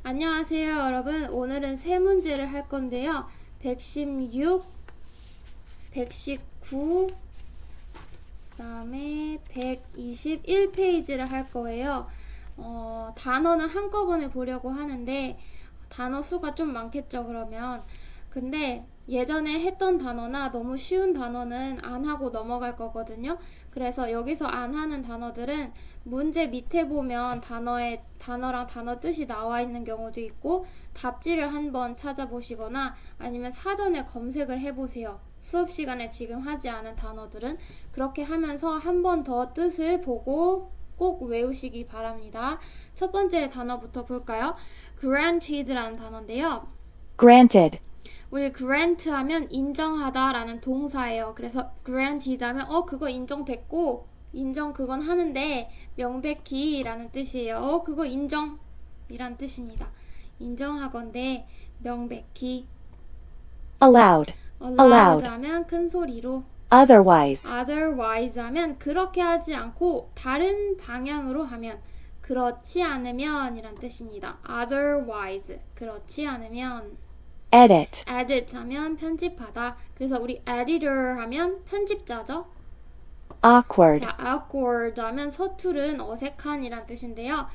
안녕하세요, 여러분. 오늘은 세 문제를 할 건데요. 116, 119, 그다음에 121페이지를 할 거예요. 단어는 한꺼번에 보려고 하는데 단어 수가 좀 많겠죠, 그러면. 근데 예전에 했던 단어나 너무 쉬운 단어는 안 하고 넘어갈 거거든요. 그래서 여기서 안 하는 단어들은 문제 밑에 보면 단어랑 단어 뜻이 나와 있는 경우도 있고 답지를 한번 찾아보시거나 아니면 사전에 검색을 해보세요. 수업 시간에 지금 하지 않은 단어들은 그렇게 하면서 한 번 더 뜻을 보고 꼭 외우시기 바랍니다. 첫 번째 단어부터 볼까요? granted라는 단어인데요. Granted. 우리 grant 하면 인정하다라는 동사예요. 그래서 granted 하면 그거 인정됐고 인정 그건 하는데 명백히라는 뜻이에요. 그거 인정이란 뜻입니다. 인정하건대 명백히. Allowed. allowed 하면 큰 소리로. Otherwise. otherwise 하면 그렇게 하지 않고 다른 방향으로 하면 그렇지 않으면 이란 뜻입니다. otherwise 그렇지 않으면. Edit. edit 하면 편집하다. 그래서 우리 editor 하면 편집자죠. Awkward. 자, awkward 하면 서투른, 어색한 이란 뜻인데요.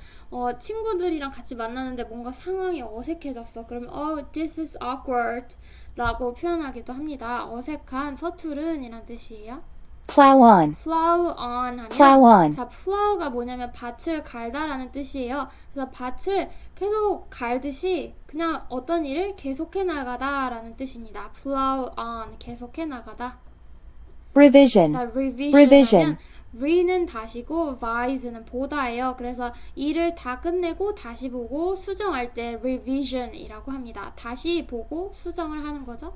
친구들이랑 같이 만나는데 뭔가 상황이 어색해졌어. 그러면 this is awkward 라고 표현하기도 합니다. 어색한, 서투른 이란 뜻이에요. Plow on. plow on 하면 Plow on. 자, plow가 뭐냐면 밭을 갈다라는 뜻이에요. 그래서 밭을 계속 갈듯이 그냥 어떤 일을 계속해 나가다라는 뜻입니다. plow on 계속해 나가다. Revision. 자, revision Revision. 하면 re는 다시고 vise는 보다예요. 그래서 일을 다 끝내고 다시 보고 수정할 때 revision이라고 합니다. 다시 보고 수정을 하는 거죠.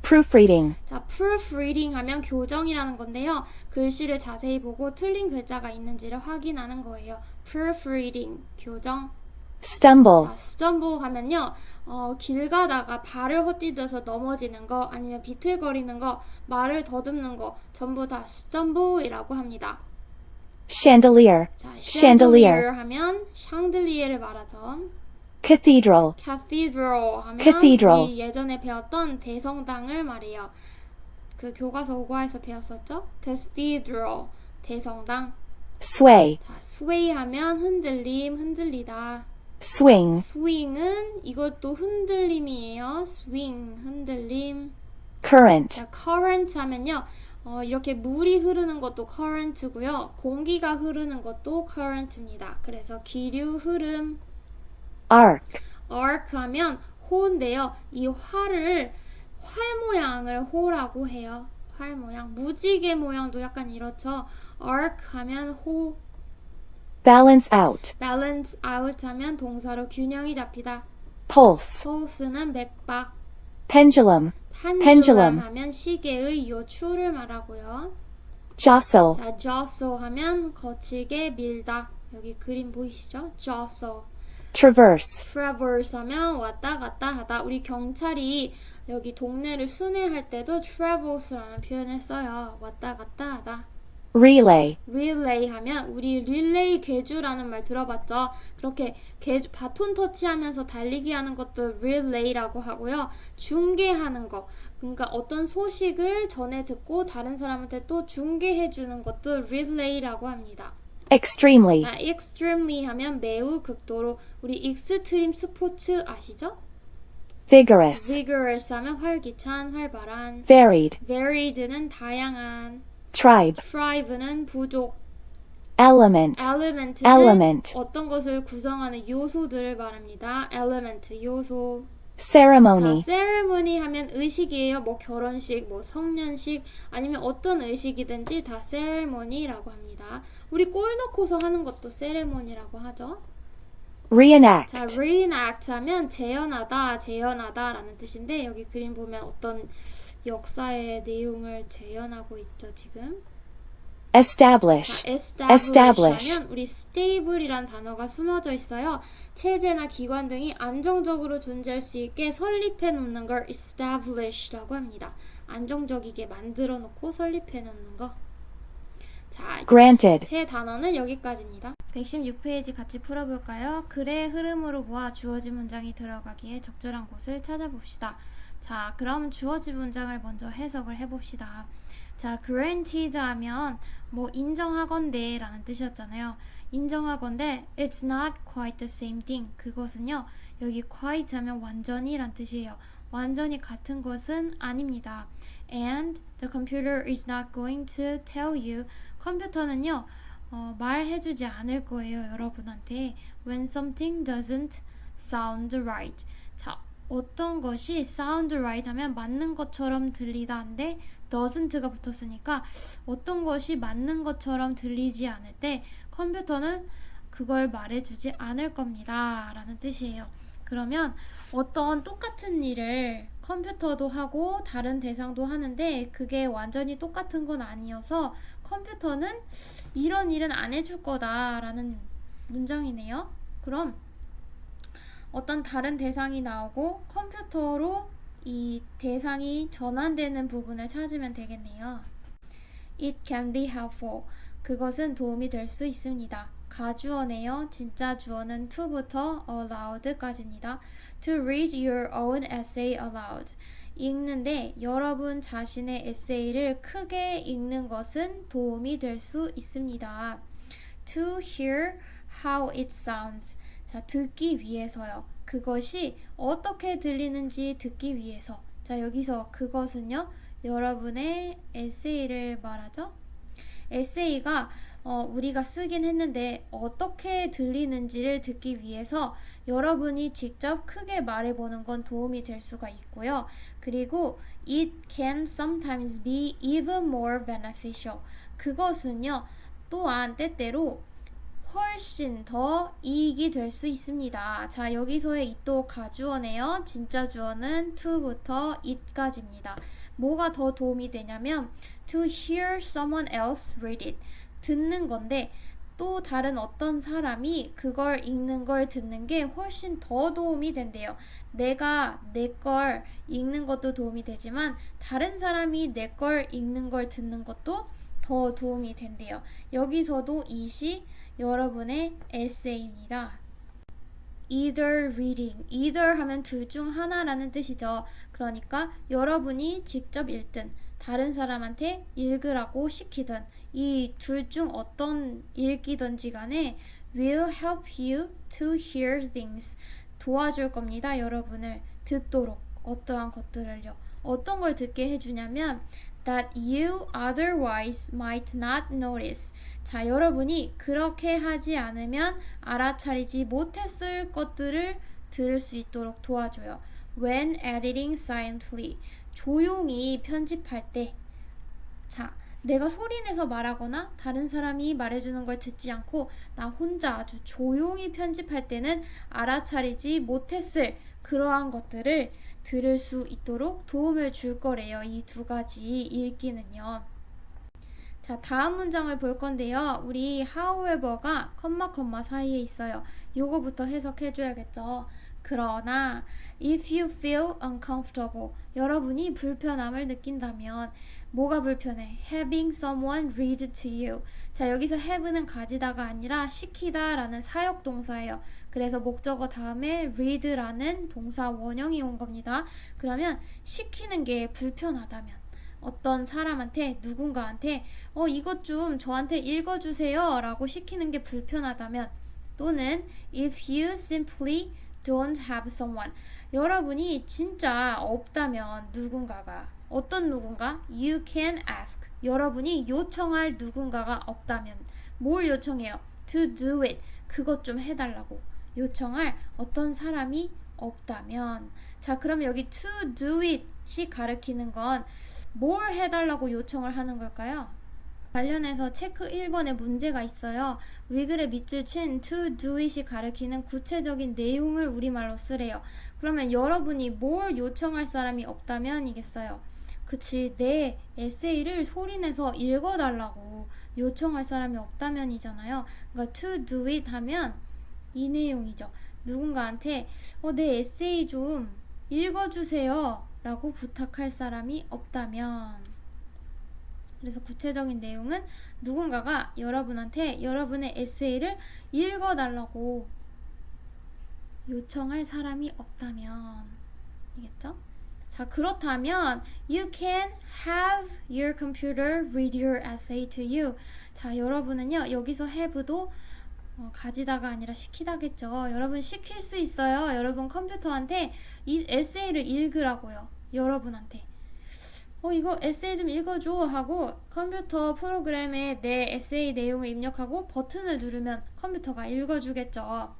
Proofreading. 자, proofreading 하면 교정이라는 건데요. 글씨를 자세히 보고 틀린 글자가 있는지를 확인하는 거예요. proofreading, 교정. Stumble. 자, stumble 하면요. 길 가다가 발을 헛디뎌서 넘어지는 거 아니면 비틀거리는 거, 말을 더듬는 거 전부 다 stumble이라고 합니다. Chandelier. 자, Chandelier. 하면 샹들리에를 말하죠. Cathedral. cathedral 하면 Cathedral. 우리 예전에 배웠던 대성당을 말해요. 그 교과서 5과에서 배웠었죠? cathedral, 대성당. Sway. 자, sway 하면 흔들림, 흔들리다. Swing. swing은 이것도 흔들림이에요. swing, 흔들림. Current. 자, current 하면요. 이렇게 물이 흐르는 것도 current고요. 공기가 흐르는 것도 current입니다. 그래서 기류, 흐름. Arc. arc 하면 호인데요. 이 활 모양을 호라고 해요. 활 모양. 무지개 모양도 약간 이렇죠. arc 하면 호. Balance out. balance out 하면 동사로 균형이 잡히다. Pulse. pulse는 맥박. Pendulum. pendulum 하면 시계의 요추를 말하고요. Jostle. 자, jostle 하면 거칠게 밀다. 여기 그림 보이시죠? jostle. Traverse. traverse 하면 왔다 갔다 하다. 우리 경찰이 여기 동네를 순회할 때도 travers라는 표현을 써요. 왔다 갔다 하다. Relay. relay 하면 우리 릴레이 계주라는 말 들어봤죠? 그렇게 바톤 터치하면서 달리기 하는 것도 relay라고 하고요. 중계하는 거. 그러니까 어떤 소식을 전해 듣고 다른 사람한테 또 중계해 주는 것도 relay라고 합니다. Extremely. 자, extremely 하면 매우 극도로. 우리 익스트림 스포츠 아시죠? Vigorous. vigorous 하면 활기찬, 활발한. Varied. varied는 다양한. Tribe. tribe는 부족. Element. element는 Element. 어떤 것을 구성하는 요소들을 말합니다. element, 요소. Ceremony. 자, ceremony 하면 의식이에요. 뭐 결혼식, 뭐 성년식, 아니면 어떤 의식이든지 다 ceremony라고 합니다. 우리 꼴 넣고서 하는 것도 ceremony라고 하죠. Reenact. 자, reenact 하면 재현하다라는 뜻인데 여기 그림 보면 어떤 역사의 내용을 재현하고 있죠, 지금. Establish. 자, Establish. 하면 우리 stable이란 단어가 숨어져 있어요. 체제나 기관 등이 안정적으로 존재할 수 있게 설립해 놓는 걸 establish라고 합니다. 안정적이게 만들어 놓고 설립해 놓는 거. 자, Granted. 새 단어는 여기까지입니다. 116페이지 같이 풀어볼까요? 글의 흐름으로 보아 주어진 문장이 들어가기에 적절한 곳을 찾아봅시다. 자, 그럼 주어진 문장을 먼저 해석을 해봅시다. 자, granted 하면 뭐 인정하건대 라는 뜻이었잖아요. 인정하건대 it's not quite the same thing. 그것은요, 여기 quite 하면 완전히 란 뜻이에요. 완전히 같은 것은 아닙니다. And the computer is not going to tell you. 컴퓨터는요, 말해주지 않을 거예요, 여러분한테. When something doesn't sound right. 자, 어떤 것이 sound right 하면 맞는 것처럼 들리다 한데 doesn't가 붙었으니까 어떤 것이 맞는 것처럼 들리지 않을 때 컴퓨터는 그걸 말해주지 않을 겁니다 라는 뜻이에요. 그러면 어떤 똑같은 일을 컴퓨터도 하고 다른 대상도 하는데 그게 완전히 똑같은 건 아니어서 컴퓨터는 이런 일은 안 해줄 거다라는 문장이네요. 그럼 어떤 다른 대상이 나오고 컴퓨터로 이 대상이 전환되는 부분을 찾으면 되겠네요. It can be helpful. 그것은 도움이 될 수 있습니다. 가주어네요. 진짜 주어는 to부터 aloud까지입니다. To read your own essay aloud. 읽는데 여러분 자신의 에세이를 크게 읽는 것은 도움이 될 수 있습니다. To hear how it sounds. 자, 듣기 위해서요. 그것이 어떻게 들리는지 듣기 위해서. 자, 여기서 그것은요, 여러분의 에세이를 말하죠. 에세이가 우리가 쓰긴 했는데 어떻게 들리는지를 듣기 위해서 여러분이 직접 크게 말해보는 건 도움이 될 수가 있고요. 그리고 it can sometimes be even more beneficial. 그것은요, 또한 때때로 훨씬 더 이익이 될 수 있습니다. 자, 여기서의 it도 가주어네요. 진짜 주어는 to부터 it까지입니다. 뭐가 더 도움이 되냐면 to hear someone else read it. 듣는 건데 또 다른 어떤 사람이 그걸 읽는 걸 듣는 게 훨씬 더 도움이 된대요. 내가 내 걸 읽는 것도 도움이 되지만 다른 사람이 내 걸 읽는 걸 듣는 것도 더 도움이 된대요. 여기서도 it이 여러분의 에세이입니다. Either reading. Either 하면 둘 중 하나라는 뜻이죠. 그러니까 여러분이 직접 읽든 다른 사람한테 읽으라고 시키든 이 둘 중 어떤 읽기든지 간에 will help you to hear things. 도와줄 겁니다. 여러분을 듣도록 어떠한 것들을요. 어떤 걸 듣게 해주냐면 that you otherwise might not notice. 자, 여러분이 그렇게 하지 않으면 알아차리지 못했을 것들을 들을 수 있도록 도와줘요. When editing silently. 조용히 편집할 때. 자, 내가 소리내서 말하거나 다른 사람이 말해주는 걸 듣지 않고 나 혼자 아주 조용히 편집할 때는 알아차리지 못했을 그러한 것들을 들을 수 있도록 도움을 줄 거래요. 이 두 가지 읽기는요. 자, 다음 문장을 볼 건데요. 우리 however가 컴마 사이에 있어요. 요거부터 해석해 줘야겠죠. 그러나 if you feel uncomfortable. 여러분이 불편함을 느낀다면 뭐가 불편해? having someone read to you. 자, 여기서 have는 가지다가 아니라 시키다 라는 사역 동사예요. 그래서 목적어 다음에 read라는 동사 원형이 온 겁니다. 그러면 시키는 게 불편하다면 어떤 사람한테 누군가한테 이것 좀 저한테 읽어주세요 라고 시키는 게 불편하다면 또는 if you simply don't have someone. 여러분이 진짜 없다면 누군가가 어떤 누군가? You can ask. 여러분이 요청할 누군가가 없다면 뭘 요청해요? To do it. 그것 좀 해달라고 요청할 어떤 사람이 없다면 자, 그럼 여기 to do it이 가리키는 건 뭘 해달라고 요청을 하는 걸까요? 관련해서 체크 1번에 문제가 있어요. 위글의 밑줄 친 to do it이 가리키는 구체적인 내용을 우리말로 쓰래요. 그러면 여러분이 뭘 요청할 사람이 없다면 이겠어요. 그치, 내 에세이를 소리내서 읽어달라고 요청할 사람이 없다면이잖아요. 그러니까 to do it 하면 이 내용이죠. 누군가한테 내 에세이 좀 읽어주세요 라고 부탁할 사람이 없다면 그래서 구체적인 내용은 누군가가 여러분한테 여러분의 에세이를 읽어달라고 요청할 사람이 없다면, 알겠죠? 자, 그렇다면 you can have your computer read your essay to you. 자, 여러분은요 여기서 have도 가지다가 아니라 시키다겠죠. 여러분 시킬 수 있어요. 여러분 컴퓨터한테 이 에세이를 읽으라고요. 여러분한테 이거 에세이 좀 읽어줘 하고 컴퓨터 프로그램에 내 에세이 내용을 입력하고 버튼을 누르면 컴퓨터가 읽어주겠죠.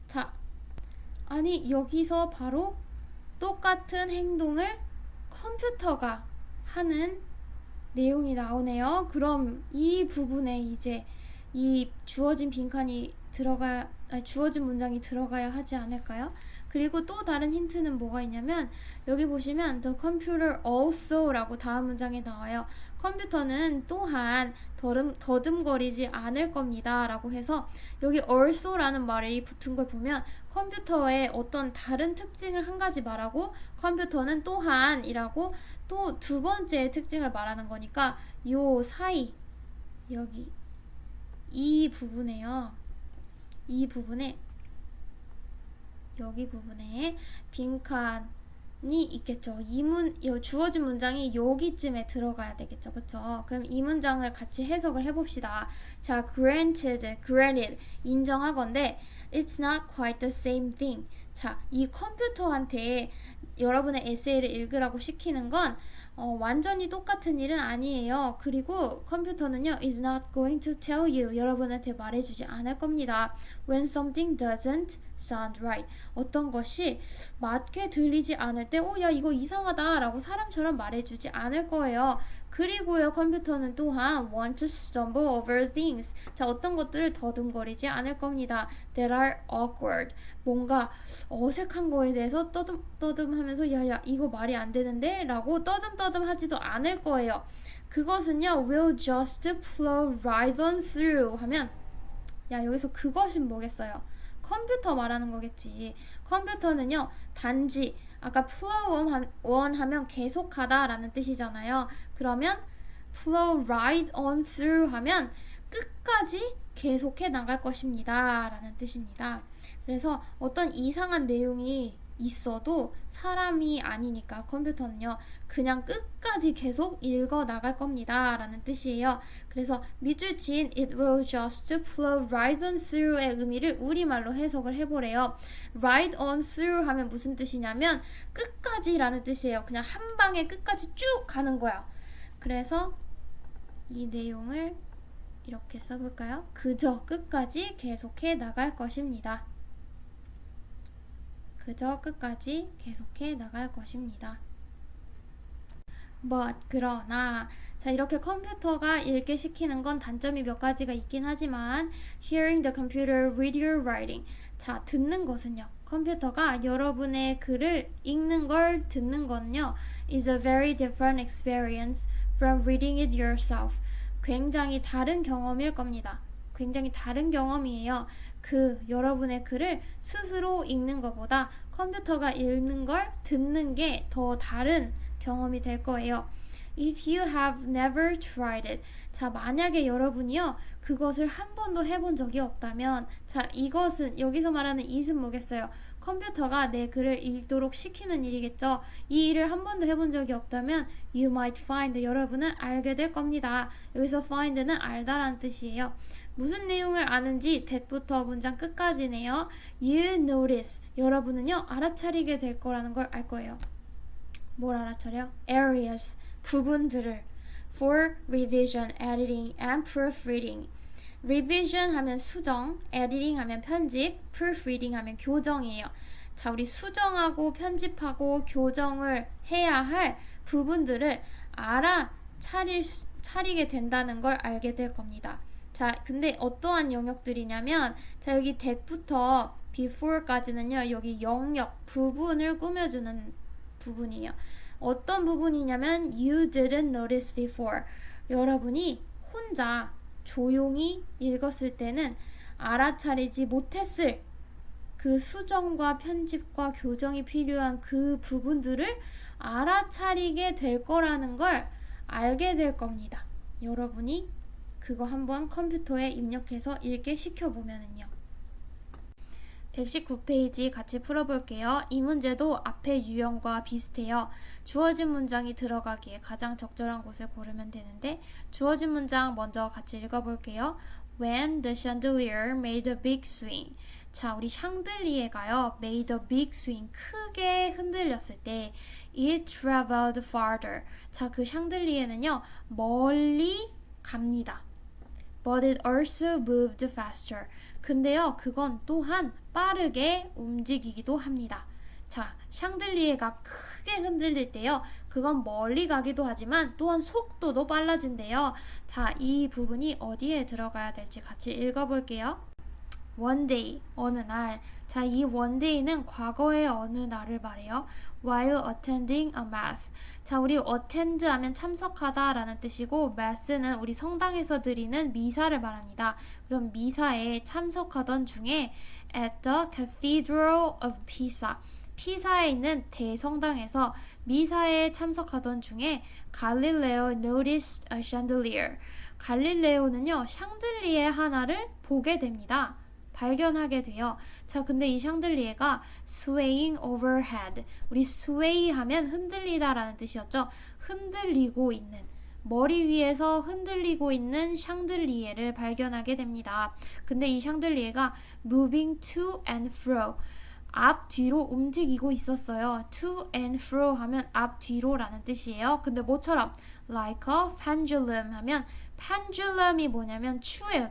자, 아니 여기서 바로 똑같은 행동을 컴퓨터가 하는 내용이 나오네요. 그럼 이 부분에 이제 이 주어진 빈칸이 주어진 문장이 들어가야 하지 않을까요? 그리고 또 다른 힌트는 뭐가 있냐면 여기 보시면 the computer also 라고 다음 문장에 나와요. 컴퓨터는 또한 더듬거리지 않을 겁니다 라고 해서 여기 also 라는 말이 붙은 걸 보면 컴퓨터의 어떤 다른 특징을 한 가지 말하고 컴퓨터는 또한 이라고 또 두 번째 특징을 말하는 거니까 요 사이 여기 이 부분에요. 이 부분에 여기 부분에 빈칸이 있겠죠. 주어진 문장이 여기쯤에 들어가야 되겠죠. 그쵸? 그럼 이 문장을 같이 해석을 해봅시다. 자, granted, 인정하건대 it's not quite the same thing. 자, 이 컴퓨터한테 여러분의 에세이를 읽으라고 시키는 건 완전히 똑같은 일은 아니에요. 그리고 컴퓨터는요 is not going to tell you, 여러분한테 말해주지 않을 겁니다. when something doesn't sound right, 어떤 것이 맞게 들리지 않을 때 야 이거 이상하다 라고 사람처럼 말해주지 않을 거예요. 그리고요 컴퓨터는 또한 want to stumble over things, 자 어떤 것들을 더듬거리지 않을 겁니다. that are awkward, 뭔가 어색한 거에 대해서 떠듬하면서 야야 이거 말이 안 되는데 라고 떠듬 하지도 않을 거예요. 그것은요 will just flow right on through 하면 야 여기서 그것은 뭐겠어요? 컴퓨터 말하는 거겠지. 컴퓨터는요 단지 아까 flow on 하면 계속하다 라는 뜻이잖아요. 그러면 flow right on through 하면 끝까지 계속해 나갈 것입니다 라는 뜻입니다. 그래서 어떤 이상한 내용이 있어도 사람이 아니니까 컴퓨터는요 그냥 끝까지 계속 읽어 나갈 겁니다 라는 뜻이에요. 그래서 밑줄 친 it will just flow right on through의 의미를 우리말로 해석을 해보래요. right on through 하면 무슨 뜻이냐면 끝까지 라는 뜻이에요. 그냥 한 방에 끝까지 쭉 가는 거야. 그래서 이 내용을 이렇게 써볼까요? 그저 끝까지 계속해 나갈 것입니다. 그저 끝까지 계속해 나갈 것입니다. But 그러나 자 이렇게 컴퓨터가 읽게 시키는 건 단점이 몇 가지가 있긴 하지만 hearing the computer read your writing, 자 듣는 것은요 컴퓨터가 여러분의 글을 읽는 걸 듣는 건요 is a very different experience from reading it yourself. 굉장히 다른 경험일 겁니다. 굉장히 다른 경험이에요. 여러분의 글을 스스로 읽는 것보다 컴퓨터가 읽는 걸 듣는 게 더 다른 경험이 될 거예요. If you have never tried it, 자 만약에 여러분이요 그것을 한 번도 해본 적이 없다면, 자 이것은 여기서 말하는 it은 뭐겠어요? 컴퓨터가 내 글을 읽도록 시키는 일이겠죠. 이 일을 한 번도 해본 적이 없다면 you might find, 여러분은 알게 될 겁니다. 여기서 find는 알다라는 뜻이에요. 무슨 내용을 아는지 that부터 문장 끝까지네요. You notice, 여러분은요 알아차리게 될 거라는 걸 알 거예요. 뭘 알아차려? Areas, 부분들을. For revision, editing, and proofreading. revision 하면 수정, editing 하면 편집, proofreading 하면 교정이에요. 자, 우리 수정하고 편집하고 교정을 해야 할 부분들을 차리게 된다는 걸 알게 될 겁니다. 자, 근데 어떠한 영역들이냐면, 자, 여기 that부터 before까지는요, 여기 영역, 부분을 꾸며주는 부분이에요. 어떤 부분이냐면, you didn't notice before. 여러분이 혼자 조용히 읽었을 때는 알아차리지 못했을 그 수정과 편집과 교정이 필요한 그 부분들을 알아차리게 될 거라는 걸 알게 될 겁니다. 여러분이 그거 한번 컴퓨터에 입력해서 읽게 시켜보면은요. 119페이지 같이 풀어볼게요. 이 문제도 앞의 유형과 비슷해요. 주어진 문장이 들어가기에 가장 적절한 곳을 고르면 되는데 주어진 문장 먼저 같이 읽어볼게요. When the chandelier made a big swing. 자, 우리 샹들리에가요. made a big swing. 크게 흔들렸을 때 it traveled farther. 자, 그 샹들리에는요. 멀리 갑니다. But it also moved faster. 근데요, 그건 또한 빠르게 움직이기도 합니다. 자, 샹들리에가 크게 흔들릴 때요, 그건 멀리 가기도 하지만 또한 속도도 빨라진대요. 자, 이 부분이 어디에 들어가야 될지 같이 읽어볼게요. One day, 어느 날. 자, 이 one day는 과거의 어느 날을 말해요. While attending a mass. 자, 우리 attend 하면 참석하다 라는 뜻이고 mass는 우리 성당에서 드리는 미사를 말합니다. 그럼 미사에 참석하던 중에 at the Cathedral of Pisa. 피사에 있는 대성당에서 미사에 참석하던 중에 Galileo noticed a chandelier. 갈릴레오는요, 샹들리에 하나를 보게 됩니다. 발견하게 돼요. 자, 근데 이 샹들리에가 swaying overhead. 우리 sway 하면 흔들리다 라는 뜻이었죠. 흔들리고 있는, 머리 위에서 흔들리고 있는 샹들리에를 발견하게 됩니다. 근데 이 샹들리에가 moving to and fro. 앞, 뒤로 움직이고 있었어요. to and fro 하면 앞, 뒤로 라는 뜻이에요. 근데 뭐처럼? like a pendulum 하면 pendulum이 뭐냐면 추예요.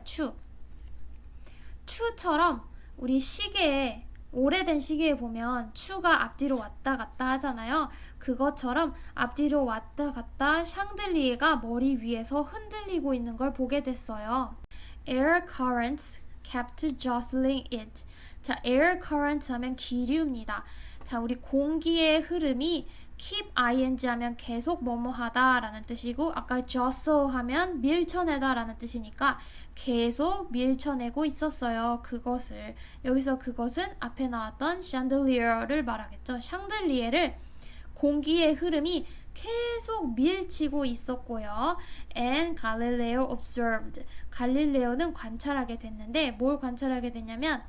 추처럼 우리 시계에 오래된 시계에 보면 추가 앞뒤로 왔다 갔다 하잖아요. 그것처럼 앞뒤로 왔다 갔다 샹들리에가 머리 위에서 흔들리고 있는 걸 보게 됐어요. Air currents kept jostling it. 자, air current 하면 기류입니다. 자, 우리 공기의 흐름이 keep ing 하면 계속 뭐뭐 하다 라는 뜻이고 아까 jostle 하면 밀쳐내다 라는 뜻이니까 계속 밀쳐내고 있었어요. 그것을. 여기서 그것은 앞에 나왔던 샹들리에를 말하겠죠. 샹들리에를 공기의 흐름이 계속 밀치고 있었고요. And Galileo observed. 갈릴레오는 관찰하게 됐는데 뭘 관찰하게 됐냐면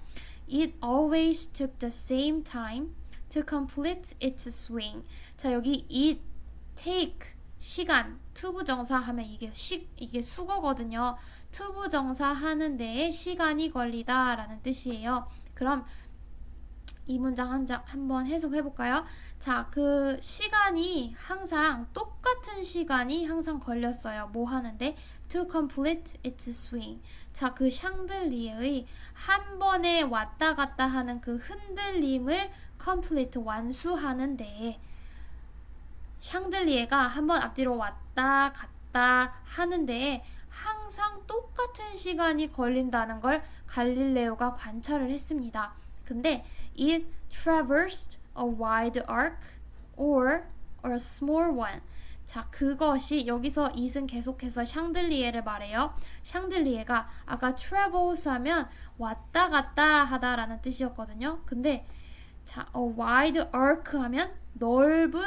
It always took the same time to complete its swing. 자, 여기 it, take, 시간, 투부정사 하면 이게 수거거든요. 투부정사 하는 데에 시간이 걸리다 라는 뜻이에요. 그럼 이 문장 한번 해석해 볼까요? 자, 그 시간이 항상 똑같은 시간이 항상 걸렸어요. 뭐 하는데? To complete its swing. 자, 그 샹들리에의 한 번에 왔다 갔다 하는 그 흔들림을 complete 완수하는데 샹들리에가 한번 앞뒤로 왔다 갔다 하는데 항상 똑같은 시간이 걸린다는 걸 갈릴레오가 관찰을 했습니다. 근데 it traversed a wide arc or a small one. 자, 그것이 여기서 it은 계속해서 샹들리에를 말해요. 샹들리에가 아까 travels 하면 왔다 갔다 하다 라는 뜻이었거든요. 근데 자, a wide arc 하면 넓은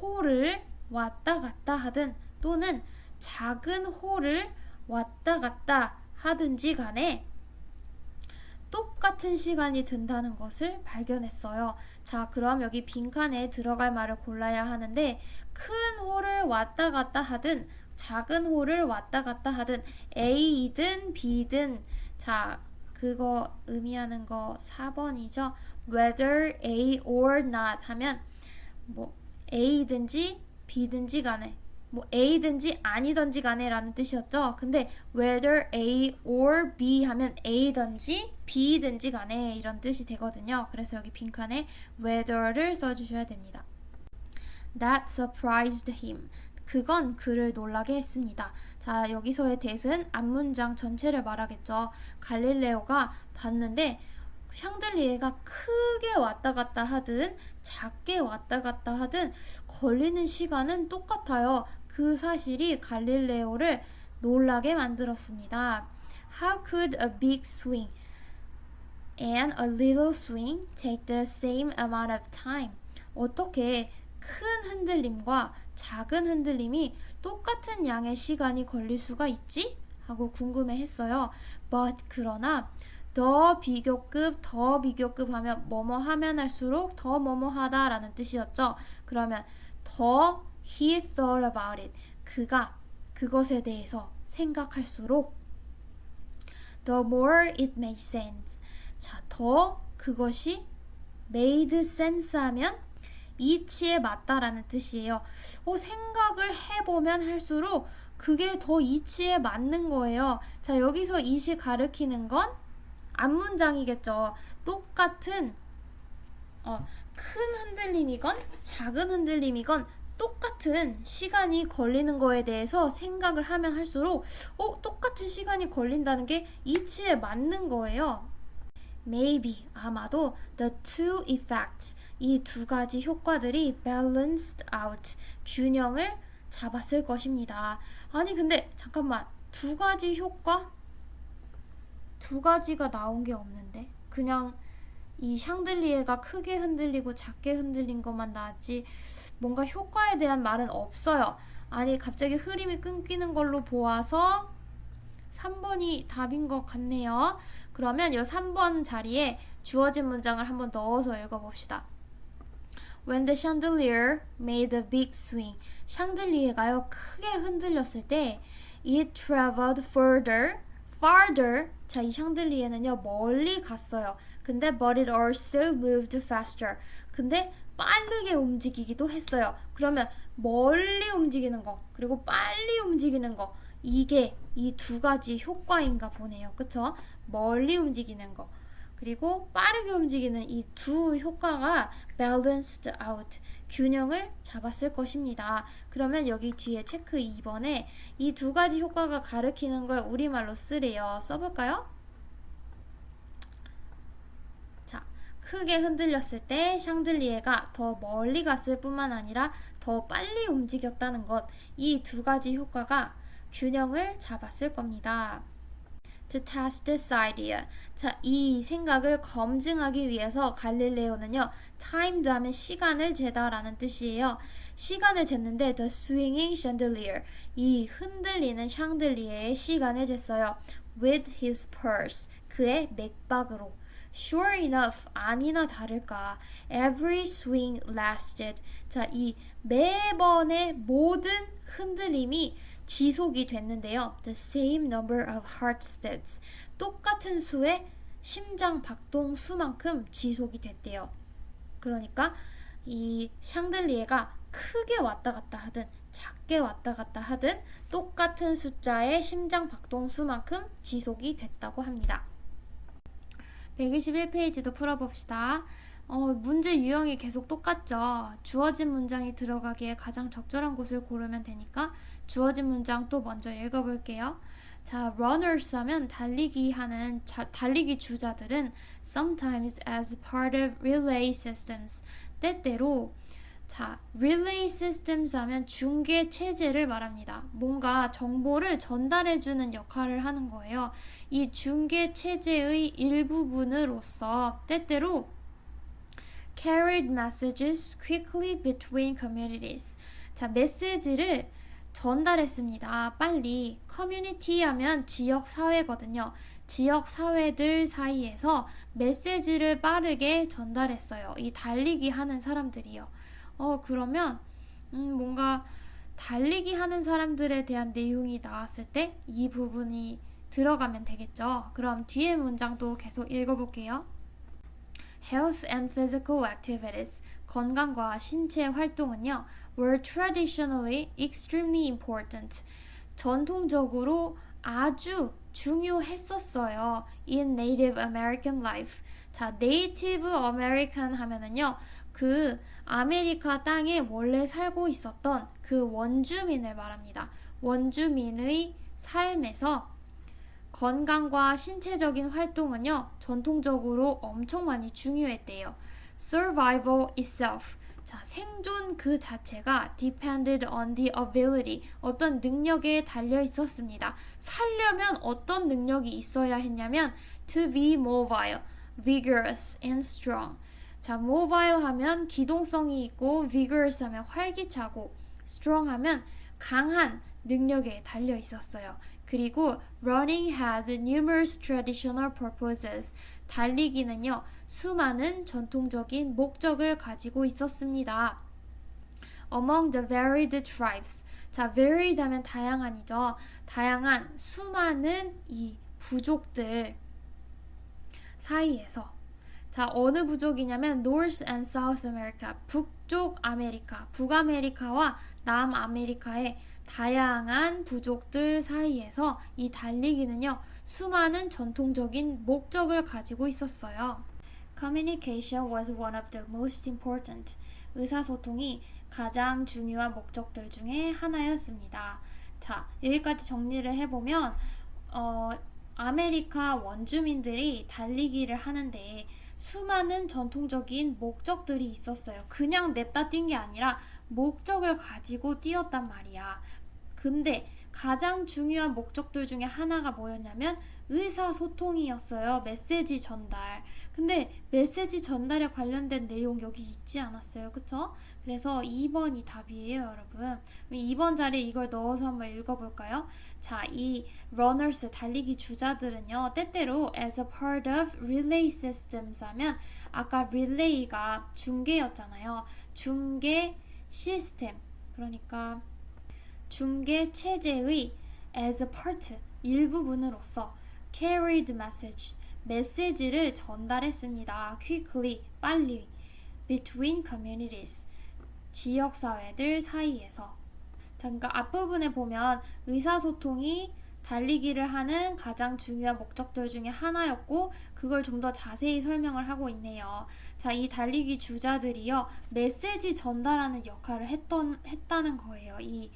홀을 왔다 갔다 하든 또는 작은 홀을 왔다 갔다 하든지 간에 똑같은 시간이 든다는 것을 발견했어요. 자, 그럼 여기 빈칸에 들어갈 말을 골라야 하는데 큰 홀을 왔다 갔다 하든 작은 홀을 왔다 갔다 하든 A든 B든 자, 그거 의미하는 거 4번이죠. Whether A or not 하면 뭐 A든지 B든지 간에 뭐 A든지 아니든지 간에 라는 뜻이었죠. 근데 whether A or B 하면 A든지 B든지 간에 이런 뜻이 되거든요. 그래서 여기 빈칸에 whether를 써주셔야 됩니다. That surprised him. 그건 그를 놀라게 했습니다. 자, 여기서의 that은 앞문장 전체를 말하겠죠. 갈릴레오가 봤는데 샹들리에가 크게 왔다 갔다 하든 작게 왔다 갔다 하든 걸리는 시간은 똑같아요. 그 사실이 갈릴레오를 놀라게 만들었습니다. How could a big swing and a little swing take the same amount of time? 어떻게 큰 흔들림과 작은 흔들림이 똑같은 양의 시간이 걸릴 수가 있지? 하고 궁금해했어요. But 그러나 더 비교급 하면 뭐뭐 하면 할수록 더 뭐뭐 하다 라는 뜻이었죠. 그러면 더 he thought about it. 그가 그것에 대해서 생각할수록 the more it made sense. 자, 더 그것이 made sense 하면 이치에 맞다라는 뜻이에요. 생각을 해보면 할수록 그게 더 이치에 맞는 거예요. 자, 여기서 이시 가리키는 건 앞문장이겠죠. 똑같은 큰 흔들림이건 작은 흔들림이건 똑같은 시간이 걸리는 거에 대해서 생각을 하면 할수록 똑같은 시간이 걸린다는 게 이치에 맞는 거예요. Maybe 아마도 the two effects 이 두 가지 효과들이 balanced out 균형을 잡았을 것입니다. 아니 근데 잠깐만 두 가지 효과? 두 가지가 나온 게 없는데 그냥 이 샹들리에가 크게 흔들리고 작게 흔들린 것만 나왔지 뭔가 효과에 대한 말은 없어요. 아니 갑자기 흐름이 끊기는 걸로 보아서 3번이 답인 것 같네요. 그러면 이 3번 자리에 주어진 문장을 한번 넣어서 읽어봅시다. When the chandelier made a big swing. 샹들리에가요 크게 흔들렸을 때 it traveled farther. 자, 이 샹들리에는요 멀리 갔어요. 근데 but it also moved faster. 근데 빠르게 움직이기도 했어요. 그러면 멀리 움직이는 거 그리고 빨리 움직이는 거 이게 이 두 가지 효과인가 보네요. 그쵸? 멀리 움직이는 거 그리고 빠르게 움직이는 이 두 효과가 balanced out 균형을 잡았을 것입니다. 그러면 여기 뒤에 체크 2번에 이 두 가지 효과가 가리키는 걸 우리말로 쓰래요. 써볼까요? 자, 크게 흔들렸을 때 샹들리에가 더 멀리 갔을 뿐만 아니라 더 빨리 움직였다는 것 이 두 가지 효과가 균형을 잡았을 겁니다. To test this idea. 자, 이 생각을 검증하기 위해서 갈릴레오는요, timed 하면 시간을 재다라는 뜻이에요. 시간을 쟀는데 the swinging chandelier, 이 흔들리는 샹들리에의 시간을 쟀어요. With his pulse, 그의 맥박으로. Sure enough, 아니나 다를까. Every swing lasted. 자, 이 매번의 모든 흔들림이 지속이 됐는데요. The same number of heartbeats. 똑같은 수의 심장 박동 수만큼 지속이 됐대요. 그러니까 이 샹들리에가 크게 왔다 갔다 하든 작게 왔다 갔다 하든 똑같은 숫자의 심장 박동 수만큼 지속이 됐다고 합니다. 121페이지도 풀어봅시다. 문제 유형이 계속 똑같죠. 주어진 문장이 들어가기에 가장 적절한 곳을 고르면 되니까 주어진 문장 또 먼저 읽어볼게요. 자, runners 하면 달리기 주자들은 sometimes as part of relay systems 때때로 자, relay systems 하면 중계 체제를 말합니다. 뭔가 정보를 전달해주는 역할을 하는 거예요. 이 중계 체제의 일부분으로서 때때로 carried messages quickly between communities. 자, 메시지를 전달했습니다. 빨리. 커뮤니티 하면 지역 사회거든요. 지역 사회들 사이에서 메시지를 빠르게 전달했어요. 이 달리기 하는 사람들이요. 그러면 뭔가 달리기 하는 사람들에 대한 내용이 나왔을 때 이 부분이 들어가면 되겠죠. 그럼 뒤에 문장도 계속 읽어볼게요. Health and physical activities, 건강과 신체 활동은요, were traditionally extremely important. 전통적으로 아주 중요했었어요. In Native American life. 자, Native American 하면은요, 그 아메리카 땅에 원래 살고 있었던 그 원주민을 말합니다. 원주민의 삶에서 건강과 신체적인 활동은요, 전통적으로 엄청 많이 중요했대요. Survival itself. 자, 생존 그 자체가 depended on the ability. 어떤 능력에 달려 있었습니다. 살려면 어떤 능력이 있어야 했냐면 to be mobile, vigorous and strong. 자, mobile 하면 기동성이 있고 vigorous 하면 활기차고 strong 하면 강한 능력에 달려 있었어요. 그리고 running had numerous traditional purposes. 달리기는요, 수많은 전통적인 목적을 가지고 있었습니다. Among the varied tribes. 자, varied 하면 다양한이죠. 다양한 수많은 이 부족들 사이에서 자, 어느 부족이냐면 North and South America, 북쪽 아메리카, 북아메리카와 남아메리카의 다양한 부족들 사이에서 이 달리기는요, 수많은 전통적인 목적을 가지고 있었어요. Communication was one of the most important. 의사소통이 가장 중요한 목적들 중에 하나였습니다. 자, 여기까지 정리를 해보면 아메리카 원주민들이 달리기를 하는데 수많은 전통적인 목적들이 있었어요. 그냥 냅다 뛴 게 아니라 목적을 가지고 뛰었단 말이야. 근데 가장 중요한 목적들 중에 하나가 뭐였냐면 의사소통이었어요. 메시지 전달. 근데 메시지 전달에 관련된 내용 여기 있지 않았어요. 그쵸? 그래서 2번이 답이에요, 여러분. 2번 자리에 이걸 넣어서 한번 읽어볼까요? 자, 이 runners, 달리기 주자들은요, 때때로 as a part of relay systems 하면 아까 relay가 중계였잖아요. 중계 시스템. 그러니까 중계 체제의 as a part, 일부분으로서 carried message, 메시지를 전달했습니다. quickly, 빨리 between communities, 지역사회들 사이에서. 자, 그러니까 앞부분에 보면 의사소통이 달리기를 하는 가장 중요한 목적들 중에 하나였고 그걸 좀 더 자세히 설명을 하고 있네요. 자, 이 달리기 주자들이요, 메시지 전달하는 역할을 했다는 거예요. 이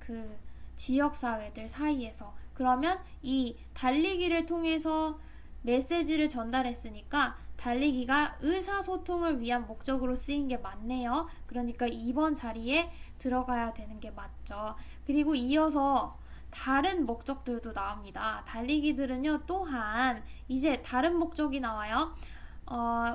그 지역사회들 사이에서. 그러면 이 달리기를 통해서 메시지를 전달했으니까 달리기가 의사소통을 위한 목적으로 쓰인 게 맞네요. 그러니까 2번 자리에 들어가야 되는 게 맞죠. 그리고 이어서 다른 목적들도 나옵니다. 달리기들은요, 또한 이제 다른 목적이 나와요.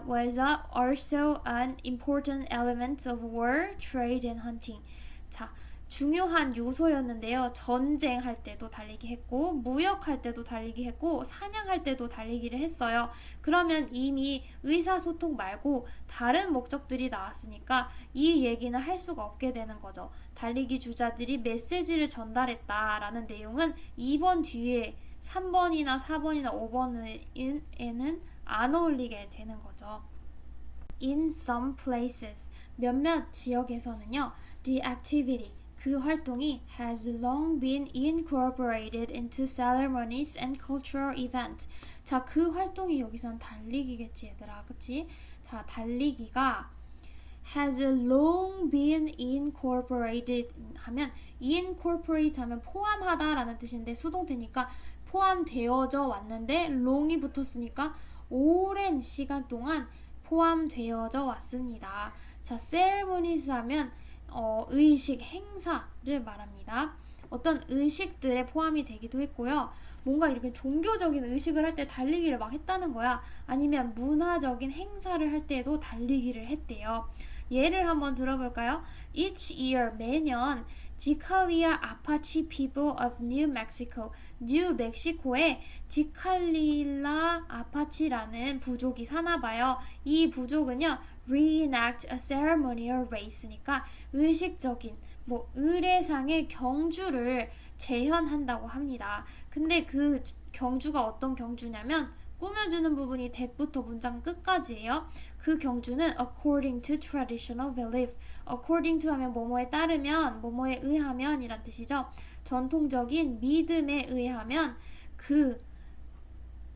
was also an important element of war, trade and hunting. 자, 중요한 요소였는데요. 전쟁할 때도 달리기 했고 무역할 때도 달리기 했고 사냥할 때도 달리기를 했어요. 그러면 이미 의사소통 말고 다른 목적들이 나왔으니까 이 얘기는 할 수가 없게 되는 거죠. 달리기 주자들이 메시지를 전달했다라는 내용은 2번 뒤에 3번이나 4번이나 5번에는 안 어울리게 되는 거죠. In some places, 몇몇 지역에서는요, the activity, 그 활동이 has long been incorporated into ceremonies and cultural events. 자, 그 활동이 여기서는 달리기겠지, 얘들아. 그치? 자, 달리기가 has long been incorporated 하면 incorporate 하면 포함하다 라는 뜻인데 수동태니까 포함되어져 왔는데 long이 붙었으니까 오랜 시간 동안 포함되어져 왔습니다. 자, ceremonies 하면 의식, 행사를 말합니다. 어떤 의식들에 포함이 되기도 했고요. 뭔가 이렇게 종교적인 의식을 할 때 달리기를 막 했다는 거야. 아니면 문화적인 행사를 할 때도 달리기를 했대요. 예를 한번 들어볼까요? Each year, 매년 지칼리아 아파치 people of New Mexico, 뉴멕시코에 지칼리라 아파치라는 부족이 사나봐요. 이 부족은요, reenact a ceremonial race니까 의식적인 의례상의 경주를 재현한다고 합니다. 근데 그 경주가 어떤 경주냐면 꾸며주는 부분이 that부터 문장 끝까지예요. 그 경주는 according to traditional belief. according to 하면 뭐뭐에 따르면, 뭐뭐에 의하면 이란 뜻이죠. 전통적인 믿음에 의하면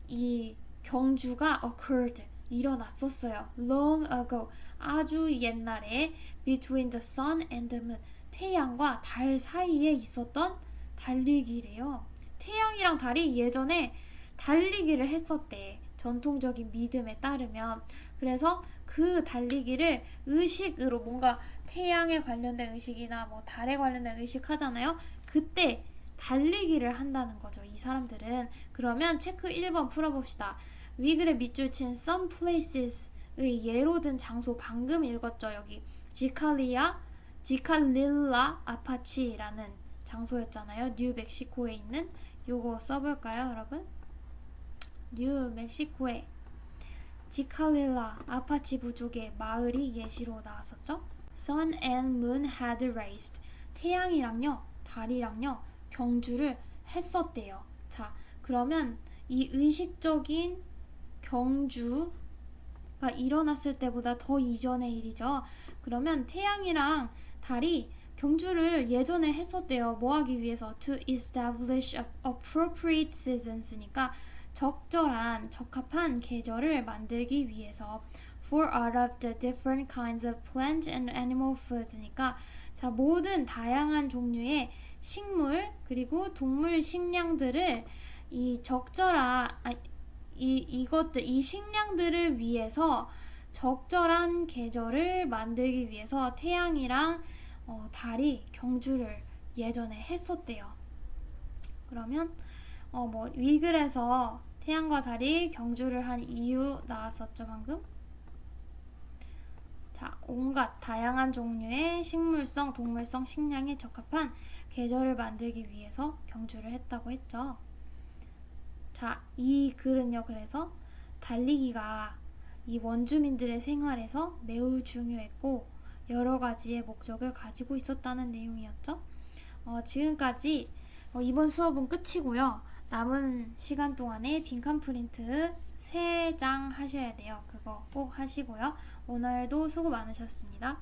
이 경주가 occurred, 일어났었어요. long ago, 아주 옛날에 between the sun and the moon, 태양과 달 사이에 있었던 달리기래요. 태양이랑 달이 예전에 달리기를 했었대. 전통적인 믿음에 따르면. 그래서 그 달리기를 의식으로, 뭔가 태양에 관련된 의식이나 달에 관련된 의식 하잖아요. 그때 달리기를 한다는 거죠, 이 사람들은. 그러면 체크 1번 풀어봅시다. 위글의 밑줄 친 some places의 예로 든 장소 방금 읽었죠. 여기 지칼리아, 지칼릴라 아파치라는 장소였잖아요. 뉴멕시코에 있는. 요거 써볼까요, 여러분? 뉴멕시코에 지칼릴라 아파치 부족의 마을이 예시로 나왔었죠. Sun and moon had raced. 태양이랑요, 달이랑요 경주를 했었대요. 자, 그러면 이 의식적인 경주가 일어났을 때보다 더 이전의 일이죠. 그러면 태양이랑 달이 경주를 예전에 했었대요. 뭐 하기 위해서? To establish appropriate seasons니까 적절한, 적합한 계절을 만들기 위해서. For out of the different kinds of plant and animal foods니까 자, 모든 다양한 종류의 식물 그리고 동물 식량들을 이 적절한 이 식량들을 위해서 적절한 계절을 만들기 위해서 태양이랑 달이 경주를 예전에 했었대요. 그러면 위 글에서 태양과 달이 경주를 한 이유 나왔었죠, 방금? 자, 온갖 다양한 종류의 식물성, 동물성 식량에 적합한 계절을 만들기 위해서 경주를 했다고 했죠. 자, 이 글은요, 그래서 달리기가 이 원주민들의 생활에서 매우 중요했고 여러 가지의 목적을 가지고 있었다는 내용이었죠. 지금까지 이번 수업은 끝이고요. 남은 시간 동안에 빈칸 프린트 3장 하셔야 돼요. 그거 꼭 하시고요. 오늘도 수고 많으셨습니다.